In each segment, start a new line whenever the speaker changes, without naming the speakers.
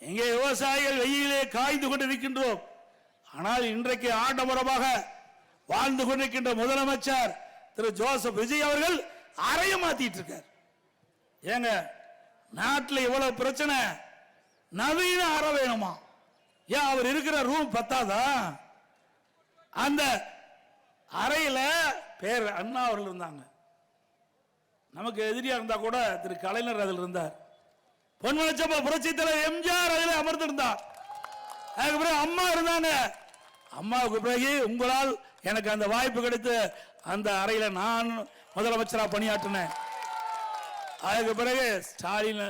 இங்கே விவசாயிகள் வெயிலே காய்ந்து கொண்டிருக்கின்றோம். ஆனால் இன்றைக்கு ஆடம்பரமாக வாழ்ந்து கொண்டிருக்கின்ற முதலமைச்சர் திரு ஜோசப் விஜய் அவர்கள் அறைய மாத்திட்டு இருக்கார். ஏங்க நாட்டில் இவ்வளவு பிரச்சனை, நவீன அறை வேணுமா? ஏன் அவர் இருக்கிற ரூம் பத்தாதா? அந்த அறையில பேர் அண்ணா அவர்கள் இருந்தாங்க. நமக்கு எதிரியா இருந்தா கூட திரு கலைஞர் அதில் இருந்தார். பொன்மனச்செம்மல் புரட்சி தலைவர் எம்ஜிஆர் அதில் அமர்ந்திருந்தார். அதுக்கு பிறகு அம்மா இருந்தாங்க. அம்மாவுக்கு பிறகு உங்களால் எனக்கு அந்த வாய்ப்பு கிடைத்து அந்த அறையில நான் முதலமைச்சராக பணியாற்றினேன். அதுக்கு பிறகு ஸ்டாலின்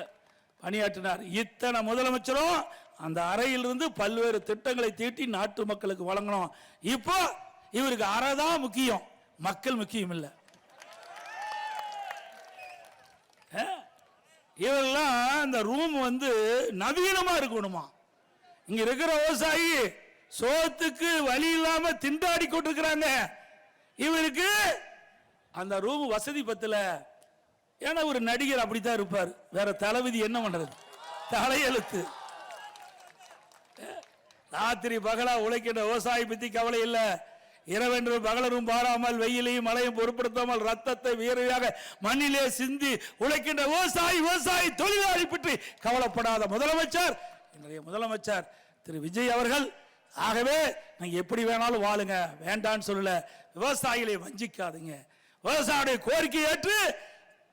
பணியாற்றினார். இத்தனை முதலமைச்சரும் அந்த அறையிலிருந்து பல்வேறு திட்டங்களை தீட்டி நாட்டு மக்களுக்கு வழங்கணும். இப்போ இவருக்கு அறை தான் முக்கியம், மக்கள் முக்கியம் இல்லை. இவரெல்லாம் இந்த ரூம் நவீனமா இருக்கணுமா? இங்க இருக்கிற விவசாயி சோத்துக்கு வழி இல்லாம திண்டாடி கொண்டிருக்கிறாங்க. இவருக்கு அந்த ரூம் வசதி பத்தல. ஏன்னா ஒரு நடிகர் அப்படித்தான் இருப்பார், வேற தளபதி என்ன பண்றது? தலையெழுத்து. ராத்திரி பகலா உழைக்கின்ற விவசாயி பத்தி கவலை இல்லை. இரவென்று பகலரும் பாராமல் வெயிலையும் மழையும் பொருட்படுத்தாமல் ரத்தத்தை வீரவியாக மண்ணிலே சிந்தி உழைக்கின்ற விவசாயி தொழிலாளி பற்றி கவலைப்படாத முதலமைச்சர் இன்றைய முதலமைச்சர் திரு விஜய் அவர்கள். ஆகவே நீங்க எப்படி வேணாலும் வாழுங்க, வேண்டான்னு சொல்லல. விவசாயிகளை வஞ்சிக்காதீங்க. விவசாயியுடைய கோரிக்கை ஏற்று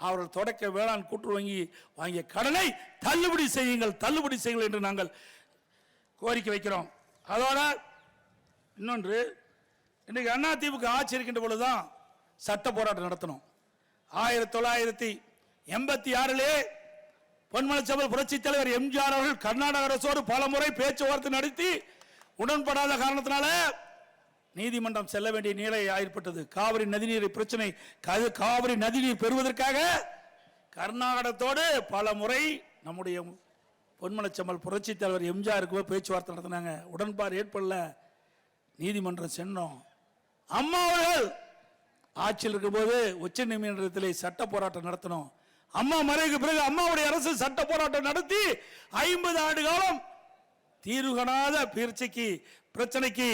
அவர்கள் தொடக்க வேளாண் கூட்டுறவு வாங்கிய கடனை தள்ளுபடி செய்யுங்கள் என்று நாங்கள் கோரிக்கை வைக்கிறோம். அதோட இன்னொன்று, இன்றைக்கு அதிமுக ஆட்சி இருக்கின்ற பொழுதுதான் சட்ட போராட்டம் நடத்தணும். 1986 பொன்மனச்செம்மல் புரட்சி தலைவர் எம்ஜிஆர் அவர்கள் கர்நாடக அரசோடு பல முறை பேச்சுவார்த்தை நடத்தி உடன்படாத காரணத்தினால நீதிமன்றம் செல்ல வேண்டிய நிலை ஏற்பட்டது. காவிரி நதிநீர் பிரச்சனை, காவிரி நதிநீர் பெறுவதற்காக கர்நாடகத்தோடு பல முறை நம்முடைய பொன்மனச்செம்மல் புரட்சி தலைவர் எம்ஜிஆருக்கு பேச்சுவார்த்தை நடத்தினாங்க. உடன்பாடு ஏற்படல, நீதிமன்றம் சென்றோம். அம்மா அவர்கள் ஆட்சியில் இருக்கும் போது உச்ச நீதிமன்றத்தில் சட்ட போராட்டம் நடத்தணும். அம்மா மறைவுக்கு பிறகு அம்மாவுடைய அரசு சட்ட போராட்டம் நடத்தி 50 ஆண்டு காலம் தீர்வு காணாத பிரச்சனைக்கு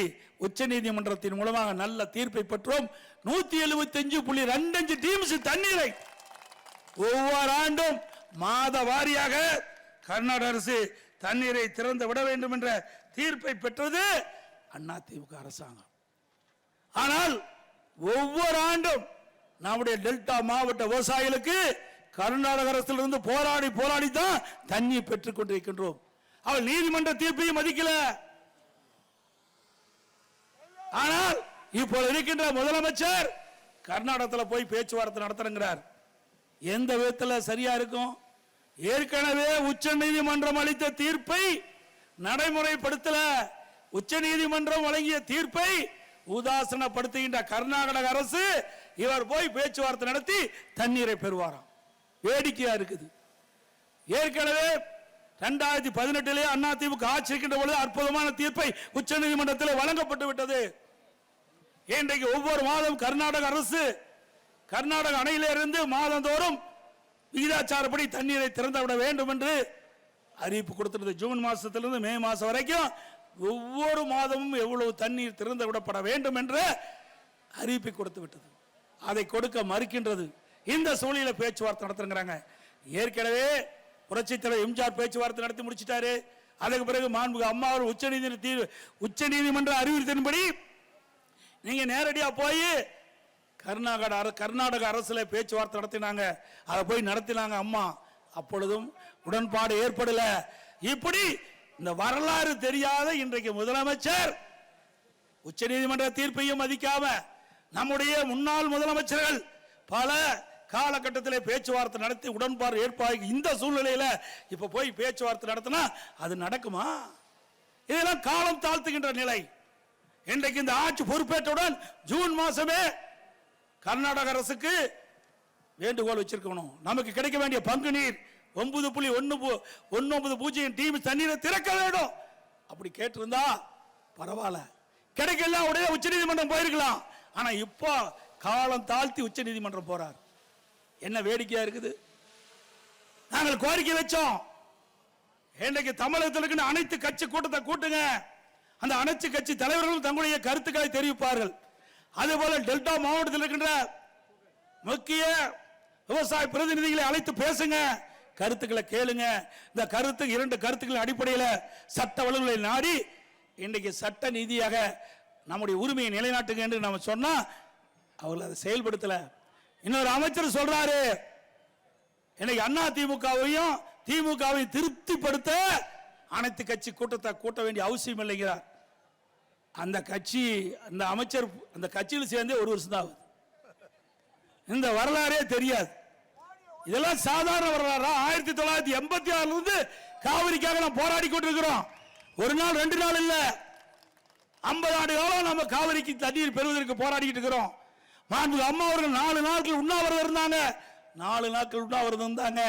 உச்ச நீதிமன்றத்தின் மூலமாக நல்ல தீர்ப்பை பெற்றோம். 175.25 டிஎம்சி தண்ணீரை ஒவ்வொரு ஆண்டும் மாத வாரியாக கர்நாடக அரசு தண்ணீரை திறந்து விட வேண்டும் என்ற தீர்ப்பை பெற்றது அதிமுக அரசாங்கம். ஆனால் ஒவ்வொரு ஆண்டும் நம்முடைய டெல்டா மாவட்ட விவசாயிகளுக்கு கர்நாடக அரசிலிருந்து போராடி தான் தண்ணீர் பெற்றுக் கொண்டிருக்கின்றோம். அவள் நீதிமன்ற தீர்ப்பையும் மதிக்கல. ஆனால் இப்போது இருக்கின்ற முதலமைச்சர் கர்நாடகத்தில் போய் பேச்சுவார்த்தை நடத்துகிறார். எந்த விதத்தில் சரியா இருக்கும்? ஏற்கனவே உச்ச நீதிமன்றம் அளித்த தீர்ப்பை நடைமுறைப்படுத்தல. உச்ச நீதிமன்றம் வழங்கிய தீர்ப்பை உதாசனப்படுத்துகின்ற கர்நாடக அரசு இவர் போய் பேச்சுவார்த்தை நடத்தி தண்ணீரை பெறுவாராம். வேடிக்கையா இருக்குது. ஏற்கனவே 2018 அதிமுக ஆட்சி இருக்கின்ற பொழுது அற்புதமான தீர்ப்பை உச்ச நீதிமன்றத்தில் வழங்கப்பட்டு விட்டது. இன்றைக்கு ஒவ்வொரு மாதம் கர்நாடக அரசு கர்நாடக அணையிலிருந்து மாதந்தோறும் விகிதாச்சாரப்படி தண்ணீரை திறந்துவிட வேண்டும் என்று அறிவிப்பு கொடுத்திருந்தது. ஜூன் மாசத்திலிருந்து மே மாசம் வரைக்கும் ஒவ்வொரு மாதமும் எவ்வளவு தண்ணீர் திறந்து விடப்பட வேண்டும் என்ற அறிவிப்பை கொடுத்து விட்டது. அதை கொடுக்க மறுக்கின்றது. இந்த சூழ்நிலை பேச்சுவார்த்தை நடத்துறாங்க. ஏற்கனவே புரட்சி தலைவர் எம்ஜிஆர் பேச்சுவார்த்தை நடத்தி முடிச்சிட்டாரு. அதுக்கு பிறகு மாண்புமிகு அம்மா உச்ச நீதிமன்ற அறிவுறுத்தின்படி நீங்க நேரடியா போய் கர்நாடக அரசுல பேச்சுவார்த்தை நடத்தினாங்க. அதை போய் நடத்தினாங்க அம்மா. அப்பொழுதும் உடன்பாடு ஏற்படல. இப்படி இந்த வரலாறு தெரியாத இன்றைக்கு முதலமைச்சர் உச்ச நீதிமன்ற தீர்ப்பையும் மதிக்காம நம்முடைய முன்னாள் முதலமைச்சர்கள் பல காலகட்டத்தில் பேச்சுவார்த்தை நடத்தி உடன்பாடு ஏற்பாடு இந்த சூழ்நிலையில இப்ப போய் பேச்சுவார்த்தை நடத்தினா அது நடக்குமா? இதெல்லாம் காலம் தாழ்த்துகின்ற நிலை. இன்றைக்கு இந்த ஆட்சி பொறுப்பேற்றவுடன் ஜூன் மாசமே கர்நாடக அரசுக்கு வேண்டுகோள் வச்சிருக்கணும். நமக்கு கிடைக்க வேண்டிய பங்கு நீர் 9.19 டிஎம்சி தண்ணீரை திறக்க வேண்டும். அப்படி கேட்டிருந்தா பரவாயில்ல, கிடைக்கல உடனே உச்ச நீதிமன்றம் போயிருக்கலாம். ஆனா இப்போ காலம் தாழ்த்தி உச்ச நீதிமன்றம் போறார். என்ன வேடிக்கையா இருக்குது. நாங்கள் கோரிக்கை வச்சோம். இன்றைக்கு தமிழகத்தில் இருக்கின்ற அனைத்து கட்சி கூட்டத்தை கூட்டுங்க. அந்த அனைத்து கட்சி தலைவர்களும் தங்களுடைய கருத்துக்களை தெரிவிப்பார்கள். அதேபோல டெல்டா மாவட்டத்தில் இருக்கின்ற முக்கிய விவசாய பிரதிநிதிகளை அழைத்து பேசுங்க, கருத்துக்களை கேளுங்க. இந்த கருத்து 2 கருத்துக்களின் அடிப்படையில் சட்ட வல்லுநர்களை நாடி இன்றைக்கு சட்ட நீதியாக நம்முடைய உரிமையை நிலைநாட்டுங்க என்று நம்ம சொன்னா அவர்கள் அதை செயல்படுத்தல. இன்னொரு அமைச்சர் சொல்றாரு, இன்னைக்கு அண்ணா திமுகவையும் திமுகவையும் திருப்திப்படுத்த அனைத்து கட்சி கூட்டத்தை கூட்ட வேண்டிய அவசியம் இல்லைங்கிறார். அந்த கட்சி அந்த அமைச்சர் அந்த கட்சியில் சேர்ந்தே 1 வருஷம் தான் ஆகுது. இந்த வரலாறே தெரியாது. இதெல்லாம் சாதாரண வரலாறா? 1986 இருந்து காவிரிக்காக நாம் போராடி கொண்டிருக்கிறோம். 1 நாள் 2 நாள் இல்ல, 50 ஆண்டு காலம் நம்ம காவிரிக்கு தண்ணீர் பெறுவதற்கு போராடிட்டு இருக்கிறோம். மாண்புமிகு அம்மா அவர்கள் 4 நாட்கள் உண்ணாவிரதம் இருந்தாங்க. 4 நாட்கள் உண்ணாவிரதம் இருந்தாங்க.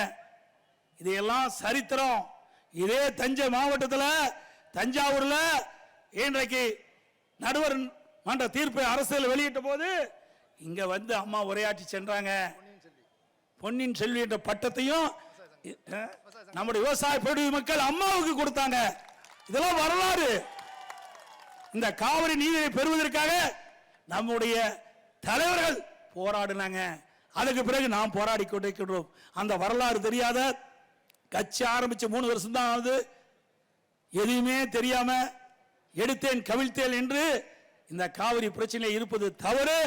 இதையெல்லாம் சரித்திரம். இதே தஞ்சை மாவட்டத்தில் தஞ்சாவூர்ல இன்றைக்கு நடுவர் மன்ற தீர்ப்பை அரசியல் வெளியிட்ட போது இங்க வந்து அம்மா உரையாற்றி சென்றாங்க. பொன்னின் செல்வி என்ற பட்டத்தையும் நம்முடைய விவசாய பெருடி மக்கள் அம்மாவுக்கு கொடுத்தாங்க. இதெல்லாம் வரலாறு. இந்த காவிரி நீரை பெறுவதற்காக நம்முடைய தலைவர்கள் போராடினாங்க. அதுக்கு பிறகு நாம் போராடி கொண்டிருக்கிறோம். அந்த வரலாறு தெரியாத கட்சி ஆரம்பிச்ச 3 வருஷம் தான் ஆகுது. எதுவுமே தெரியாம எடுத்தேன் கவிழ்த்தேன் என்று இந்த காவிரி பிரச்சனை இருப்பது தவறு.